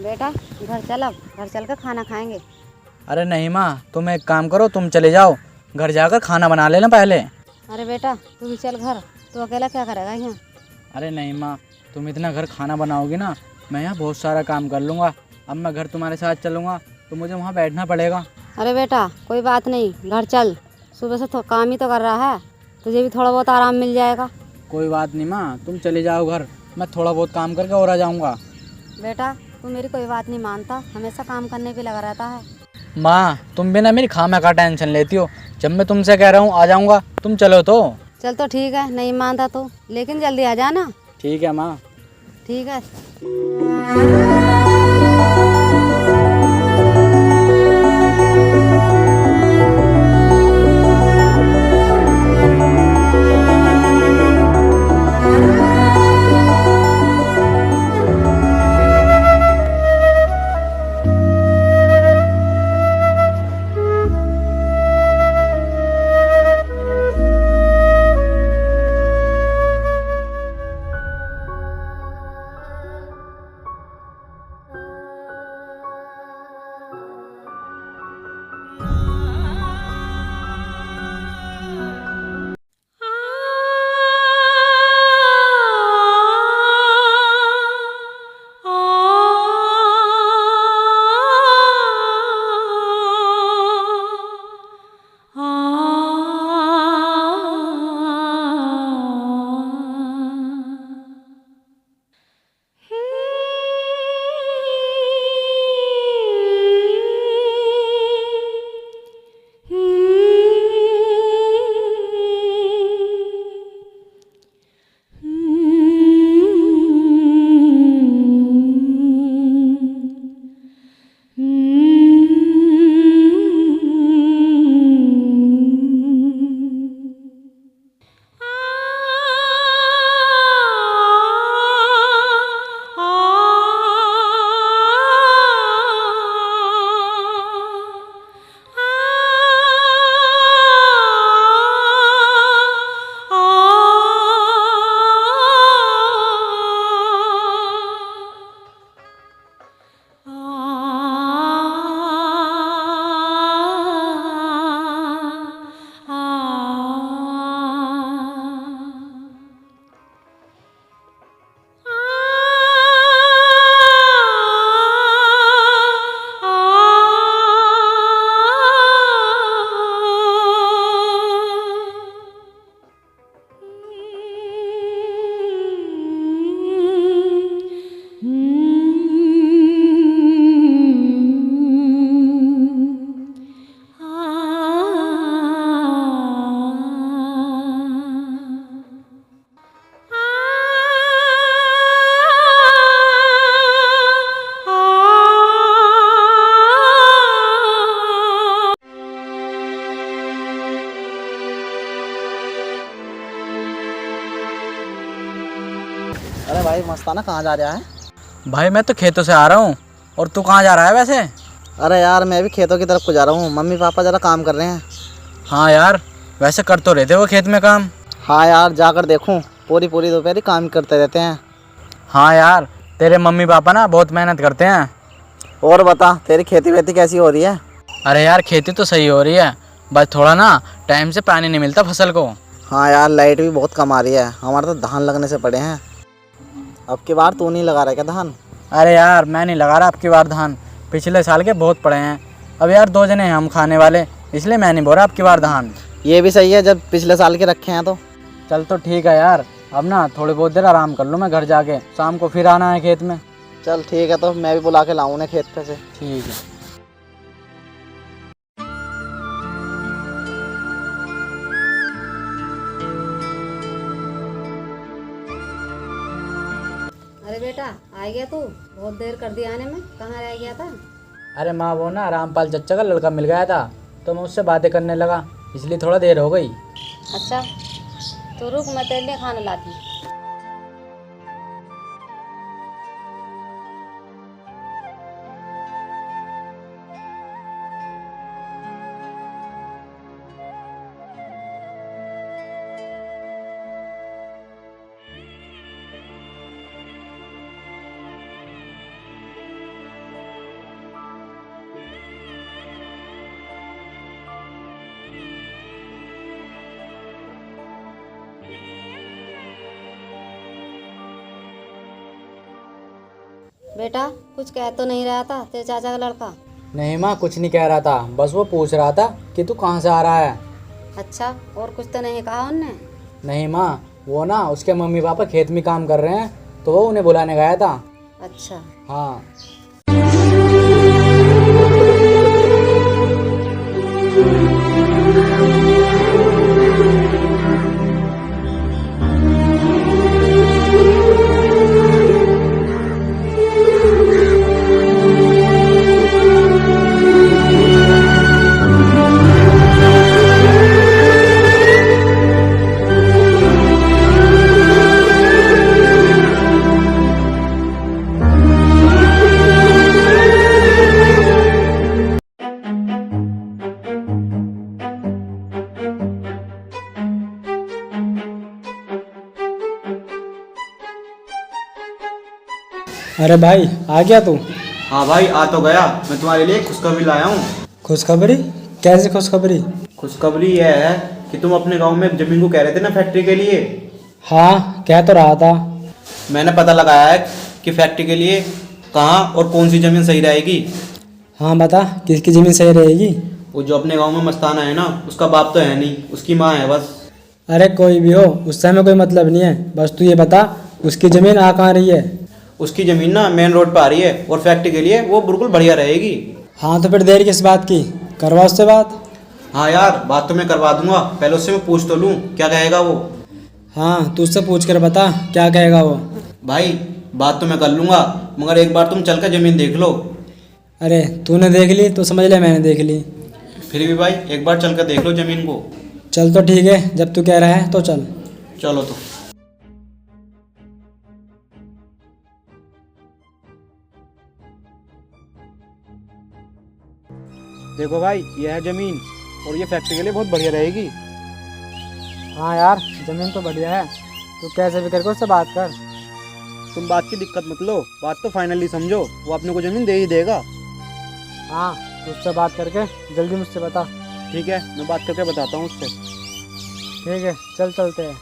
बेटा घर चल, अब घर चल कर खाना खाएंगे। अरे नहीं माँ, तुम एक काम करो, तुम चले जाओ घर जाकर खाना बना लेना पहले। अरे बेटा तू भी चल घर, तू अकेला क्या करेगा यहाँ। अरे नहीं माँ, तुम इतना घर खाना बनाओगी ना, मैं यहाँ बहुत सारा काम कर लूँगा। अब मैं घर तुम्हारे साथ चलूँगा तो मुझे वहाँ बैठना पड़ेगा। अरे बेटा कोई बात नहीं, घर चल। सुबह से काम ही तो कर रहा है, तुझे भी थोड़ा बहुत आराम मिल जाएगा। कोई बात नहीं माँ, तुम चले जाओ घर, मैं थोड़ा बहुत काम करके और आ जाऊँगा। बेटा तू मेरी कोई बात नहीं मानता, हमेशा काम करने पे लगा रहता है। माँ तुम भी ना मेरी खामा का टेंशन लेती हो। जब मैं तुमसे कह रहा हूँ आ जाऊँगा, तुम चलो तो। चल तो ठीक है, नहीं मानता तो, लेकिन जल्दी आ जाना। ठीक है माँ। ठीक है। अरे भाई मस्ताना कहाँ जा रहा है? भाई मैं तो खेतों से आ रहा हूँ। और तू कहाँ जा रहा है वैसे? अरे यार मैं भी खेतों की तरफ को जा रहा हूँ, मम्मी पापा ज़रा काम कर रहे हैं। हाँ यार, वैसे कर तो रहते वो खेत में काम। हाँ यार जाकर देखूँ, पूरी पूरी दोपहर काम करते रहते हैं। हाँ यार, तेरे मम्मी पापा ना बहुत मेहनत करते हैं। और बता तेरी खेती वेती कैसी हो रही है? अरे यार खेती तो सही हो रही है, बस थोड़ा ना टाइम से पानी नहीं मिलता फसल को। हाँ यार लाइट भी बहुत कम आ रही है, हमारे तो धान लगने से पड़े हैं। अब की बार तू नहीं लगा रहा क्या धान? अरे यार मैं नहीं लगा रहा अब की बार धान, पिछले साल के बहुत पड़े हैं। अब यार 2 जने हैं हम खाने वाले, इसलिए मैं नहीं बो रहा अब की बार धान। ये भी सही है, जब पिछले साल के रखे हैं तो। चल तो ठीक है यार, अब ना थोड़ी बहुत देर आराम कर लूँ मैं घर जाके, शाम को फिर आना है खेत में। चल ठीक है, तो मैं भी बुला के लाऊँ उन्हें खेत पे से। ठीक है। अरे बेटा आ गया तू, बहुत देर कर दी आने में, कहाँ रह गया था। अरे माँ वो ना रामपाल चच्चा का लड़का मिल गया था, तो मैं उससे बातें करने लगा, इसलिए थोड़ा देर हो गई। अच्छा तो रुक, मैं तेरे लिए खाना लाती हूँ। बेटा कुछ कह तो नहीं रहा था तेरे चाचा का लड़का? नहीं माँ, कुछ नहीं कह रहा था, बस वो पूछ रहा था कि तू कहाँ से आ रहा है। अच्छा, और कुछ तो नहीं कहा उनने? नहीं माँ, वो ना उसके मम्मी पापा खेत में काम कर रहे हैं, तो वो उन्हें बुलाने गया था। अच्छा। हाँ। अरे भाई, आ गया तू? हाँ भाई, आ तो गया। मैं तुम्हारे लिए खुशखबरी लाया हूँ। खुशखबरी? कैसी खुशखबरी? खुशखबरी यह है कि तुम अपने गांव में जमीन को कह रहे थे ना फैक्ट्री के लिए। हाँ, कह तो रहा था। मैंने पता लगाया है कि फैक्ट्री के लिए कहाँ और कौन सी ज़मीन सही रहेगी। हाँ बता, किसकी ज़मीन सही रहेगी? वो जो अपने गांव में मस्ताना है ना, उसका बाप तो है नहीं, उसकी माँ है बस। अरे कोई भी हो, उससे हमें कोई मतलब नहीं है, बस तू ये बता उसकी ज़मीन आ कहाँ रही है? उसकी ज़मीन ना मेन रोड पर आ रही है और फैक्ट्री के लिए वो बिल्कुल बढ़िया रहेगी। हाँ तो फिर देर किस बात की, करवा उससे बात। हाँ यार, बात तो मैं करवा दूंगा, पहले उससे मैं पूछ तो लूँ क्या कहेगा वो। हाँ, तू उससे पूछ कर बता क्या कहेगा वो। भाई बात तो मैं कर लूँगा, मगर एक बार तुम चल कर ज़मीन देख लो। अरे तूने देख ली तो समझ ले मैंने देख ली। फिर भी भाई एक बार चल कर देख लो ज़मीन को। चल तो ठीक है, जब तू कह रहा है तो चल। चलो तो। देखो भाई, ये है ज़मीन और ये फैक्ट्री के लिए बहुत बढ़िया रहेगी। हाँ यार, ज़मीन तो बढ़िया है, तू कैसे भी करके उससे बात कर। तुम बात की दिक्कत मत लो, बात तो फाइनली समझो, वो अपने को ज़मीन दे ही देगा। हाँ, तू उससे बात करके जल्दी मुझसे बता। ठीक है, मैं बात करके बताता हूँ उससे। ठीक है, चल चलते हैं।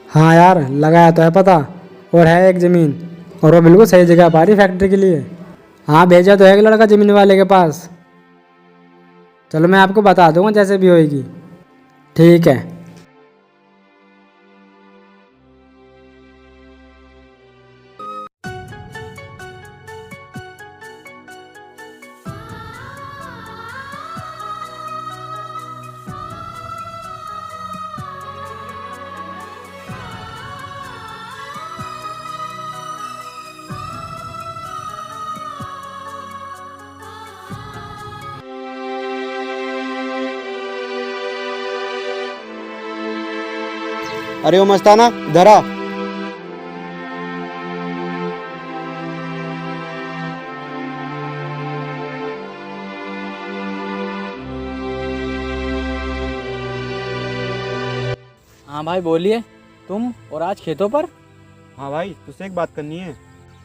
हाँ यार, लगाया तो है पता, और है एक ज़मीन, और वो बिल्कुल सही जगह पा रही फैक्ट्री के लिए। हाँ, भेजा तो है एक लड़का ज़मीन वाले के पास। चलो मैं आपको बता दूंगा जैसे भी होएगी। ठीक है। अरे वो मस्ताना, इधर आ। हाँ भाई बोलिए, तुम और आज खेतों पर? हाँ भाई, तुझसे एक बात करनी है।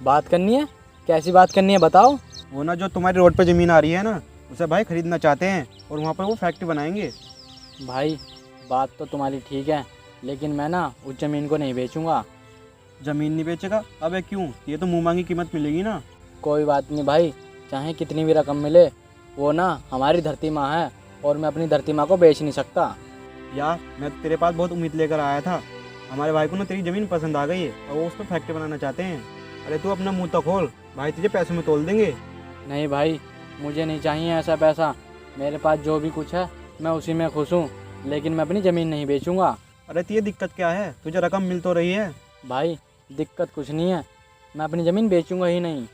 बात करनी है? कैसी बात करनी है बताओ। वो ना जो तुम्हारी रोड पे ज़मीन आ रही है ना, उसे भाई खरीदना चाहते हैं और वहाँ पर वो फैक्ट्री बनाएंगे। भाई बात तो तुम्हारी ठीक है, लेकिन मैं ना उस ज़मीन को नहीं बेचूंगा। ज़मीन नहीं बेचेगा? अबे क्यों? ये तो मुँह मांगी कीमत मिलेगी ना। कोई बात नहीं भाई, चाहे कितनी भी रकम मिले, वो ना हमारी धरती माँ है और मैं अपनी धरती माँ को बेच नहीं सकता। यार मैं तेरे पास बहुत उम्मीद लेकर आया था। हमारे भाई को ना तेरी ज़मीन पसंद आ गई है और वो उस पर फैक्ट्री बनाना चाहते हैं। अरे तू अपना मुंह तो खोल, भाई तुझे पैसों में तोल देंगे। नहीं भाई, मुझे नहीं चाहिए ऐसा पैसा। मेरे पास जो भी कुछ है मैं उसी में खुश हूँ, लेकिन मैं अपनी ज़मीन नहीं बेचूंगा। अरे तो ये दिक्कत क्या है? तुझे रकम मिल तो रही है। भाई दिक्कत कुछ नहीं है, मैं अपनी ज़मीन बेचूंगा ही नहीं।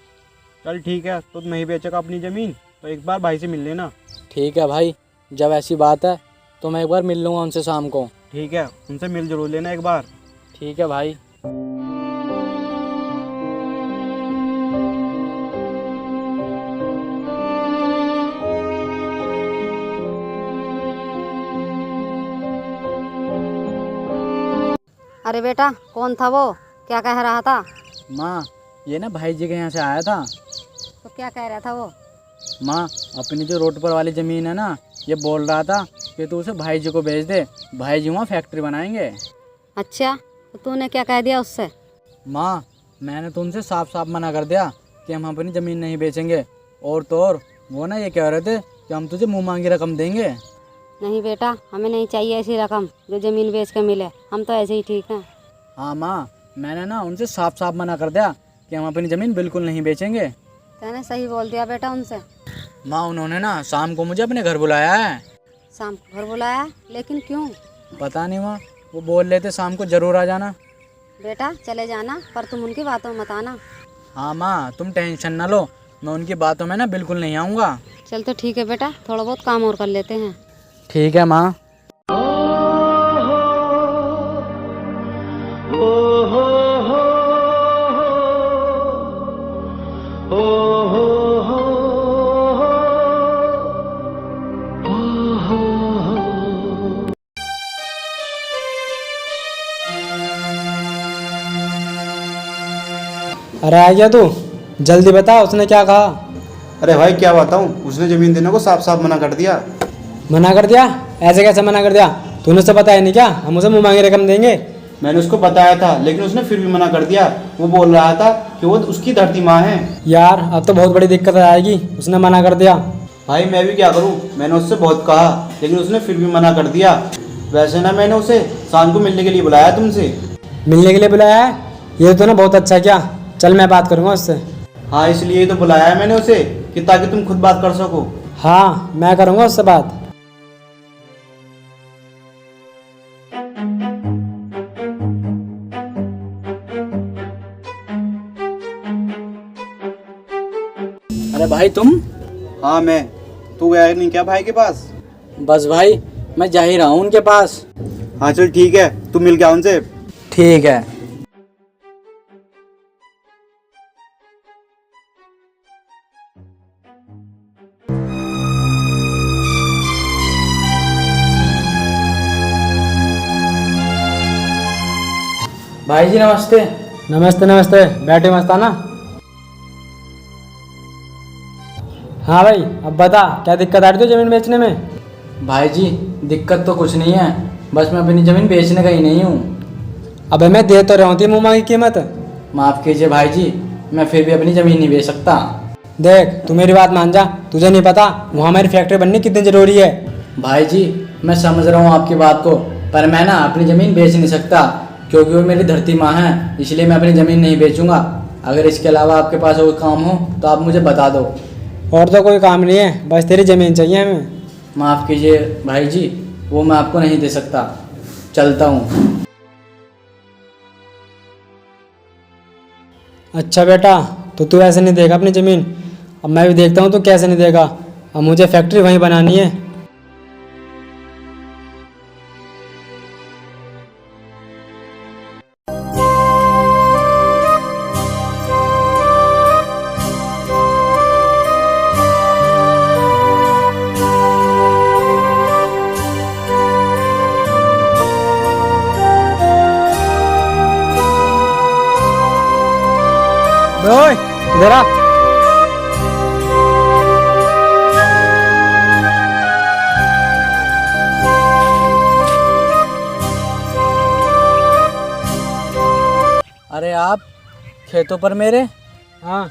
चल ठीक है, तो नहीं बेचेगा अपनी ज़मीन तो एक बार भाई से मिल लेना। ठीक है भाई, जब ऐसी बात है तो मैं एक बार मिल लूँगा उनसे शाम को। ठीक है, उनसे मिल जरूर लेना एक बार। ठीक है भाई। अरे बेटा, कौन था वो, क्या कह रहा था? माँ, ये ना भाई जी के यहाँ से आया था। तो क्या कह रहा था वो? माँ, अपनी जो रोड पर वाली ज़मीन है ना, ये बोल रहा था कि तू उसे भाई जी को बेच दे, भाई जी वहाँ फैक्ट्री बनाएंगे। अच्छा, तो तूने क्या कह दिया उससे? माँ, मैंने तो उनसे साफ साफ मना कर दिया कि हम अपनी ज़मीन नहीं बेचेंगे। और तो और वो ना ये कह रहे थे कि हम तुझे मुँह मांगी रकम देंगे। नहीं बेटा, हमें नहीं चाहिए ऐसी रकम जो ज़मीन बेच के मिले। हम तो ऐसे ही ठीक हैं। हाँ माँ, मैंने ना उनसे साफ साफ मना कर दिया कि हम अपनी ज़मीन बिल्कुल नहीं बेचेंगे। तैने सही बोल दिया बेटा उनसे। माँ, उन्होंने ना शाम को मुझे अपने घर बुलाया है। शाम को घर बुलाया, लेकिन क्यों? पता नहीं माँ, वो बोल रहे थे शाम को ज़रूर आ जाना। बेटा चले जाना, पर तुम उनकी बातों में मत आना। हाँ माँ, तुम टेंशन ना लो, मैं उनकी बातों में ना बिल्कुल नहीं आऊँगा। चल तो ठीक है बेटा, थोड़ा बहुत काम और कर लेते हैं। ठीक है माँ। अरे आ गया तू? जल्दी बता, उसने क्या कहा? अरे भाई क्या बताऊँ, उसने ज़मीन देने को साफ साफ मना कर दिया। मना कर दिया? ऐसे कैसे मना कर दिया? तूने उससे बताया नहीं क्या हम उसे मुँह मांगी रकम देंगे? मैंने उसको बताया था, लेकिन उसने फिर भी मना कर दिया। वो बोल रहा था कि वो उसकी धरती माँ है। यार अब तो बहुत बड़ी दिक्कत आएगी, उसने मना कर दिया। भाई मैं भी क्या करूँ, मैंने उससे बहुत कहा, लेकिन उसने फिर भी मना कर दिया। वैसे ना मैंने उसे शाम को मिलने के लिए बुलाया तुमसे। मिलने के लिए बुलाया है? ये तो ना बहुत अच्छा किया। चल मैं बात करूँगा उससे। हाँ, इसलिए ही तो बुलाया है मैंने उसे कि ताकि तुम खुद बात कर सको। हाँ मैं करूँगा उससे बात। अरे भाई तुम? हाँ मैं। तू गया नहीं क्या भाई के पास? बस भाई, मैं जा ही रहा हूँ उनके पास। हाँ चल ठीक है, तू मिल गया उनसे। ठीक है। भाई जी नमस्ते। नमस्ते नमस्ते, बैठे मस्ताना। हाँ भाई, अब बता क्या दिक्कत आ रही थी ज़मीन बेचने में? भाई जी दिक्कत तो कुछ नहीं है, बस मैं अपनी ज़मीन बेचने का ही नहीं हूँ। अबे मैं दे तो रहा हूँ मुँह मांगी कीमत। माफ़ कीजिए भाई जी, मैं फिर भी अपनी ज़मीन नहीं बेच सकता। देख तू मेरी बात मान जा, तुझे नहीं पता वहाँ हमारी फैक्ट्री बननी कितनी ज़रूरी है। भाई जी मैं समझ रहा हूँ आपकी बात को, पर मैं ना अपनी ज़मीन बेच नहीं सकता क्योंकि वो मेरी धरती माँ है, इसलिए मैं अपनी ज़मीन नहीं बेचूंगा। अगर इसके अलावा आपके पास कोई काम हो तो आप मुझे बता दो। और तो कोई काम नहीं है, बस तेरी ज़मीन चाहिए हमें। माफ़ कीजिए भाई जी, वो मैं आपको नहीं दे सकता। चलता हूँ। अच्छा बेटा, तो तू ऐसे नहीं देगा अपनी ज़मीन, अब मैं भी देखता हूँ तू कैसे नहीं देगा। अब मुझे फैक्ट्री वहीं बनानी है। ओए इधर आ। अरे आप खेतों पर मेरे? हाँ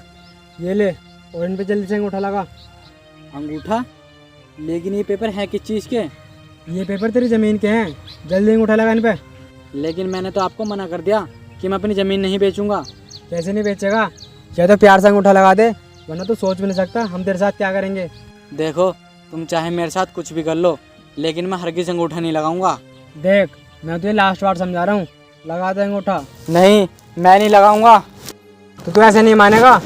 ये ले, और इन पे जल्दी से अंगूठा लगा। अंगूठा? लेकिन ये पेपर है किस चीज़ के? ये पेपर तेरी ज़मीन के हैं, जल्दी अंगूठा लगा इन पे। लेकिन मैंने तो आपको मना कर दिया कि मैं अपनी ज़मीन नहीं बेचूंगा। कैसे नहीं बेचेगा? या तो प्यार से अंगूठा लगा दे, वरना तो सोच भी नहीं सकता हम तेरे साथ क्या करेंगे। देखो तुम चाहे मेरे साथ कुछ भी कर लो, लेकिन मैं हरगिज़ अंगूठा नहीं लगाऊंगा। देख मैं तुझे लास्ट बार समझा रहा हूँ, लगा दे अंगूठा। नहीं, मैं नहीं लगाऊंगा। तो तू ऐसे नहीं मानेगा।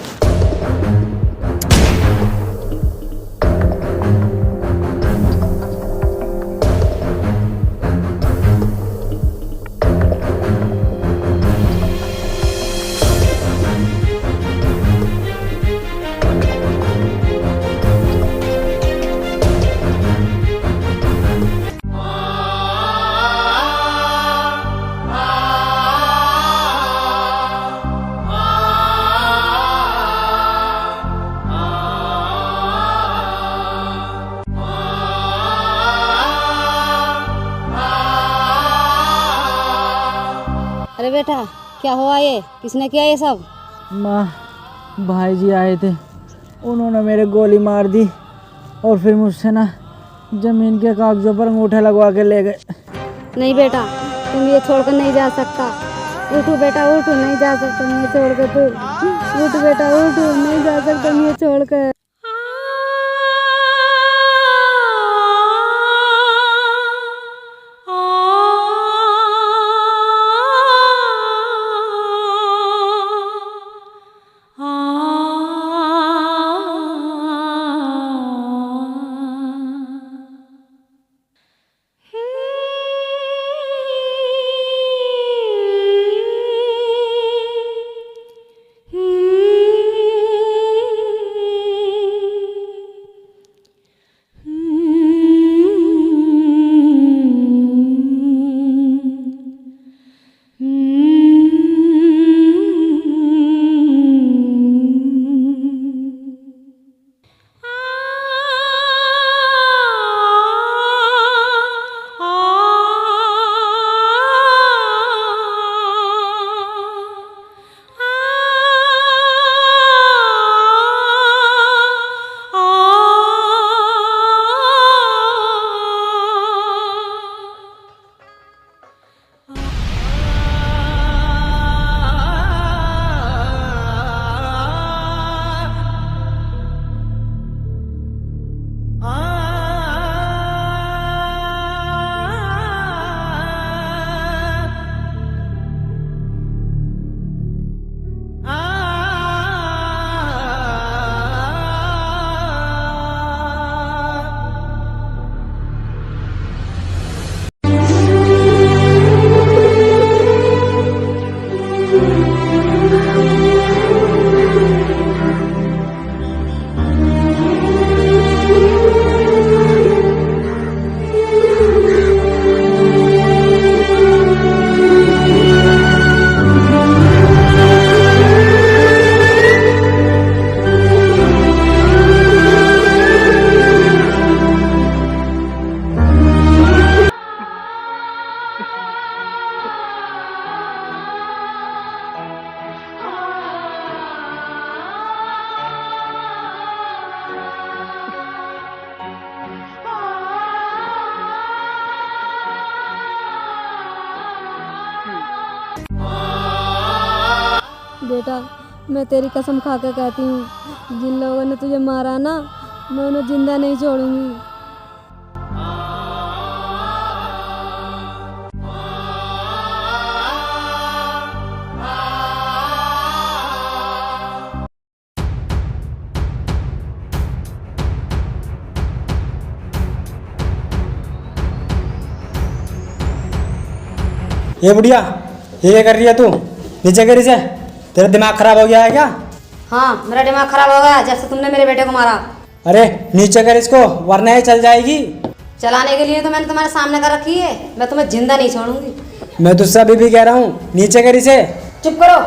अरे बेटा क्या हुआ ये? किसने किया ये सब? माँ, भाई जी आए थे, उन्होंने मेरे गोली मार दी और फिर मुझसे ना ज़मीन के कागजों पर अंगूठे लगवा के ले गए। नहीं बेटा, तुम ये छोड़कर नहीं जा सकता। उठो बेटा उठो, नहीं जा सकता मैं छोड़कर। तू उठ बेटा उठो, नहीं जा सकता मैं छोड़कर। बेटा, मैं तेरी कसम खा के कहती हूँ, जिन लोगों ने तुझे मारा ना, मैं उन्हें जिंदा नहीं छोड़ूंगी। ये बुढ़िया, ये क्या कर रही है तू? नीचे गिरी से, तेरा दिमाग खराब हो गया है क्या? हाँ, मेरा दिमाग खराब हो गया जब से तुमने मेरे बेटे को मारा। अरे नीचे कर इसको, वरना ये चल जाएगी। चलाने के लिए तो मैंने तुम्हारे सामने कर रखी है, मैं तुम्हें जिंदा नहीं छोड़ूंगी। मैं तुझसे अभी भी कह रहा हूँ, नीचे कर इसे। चुप करो।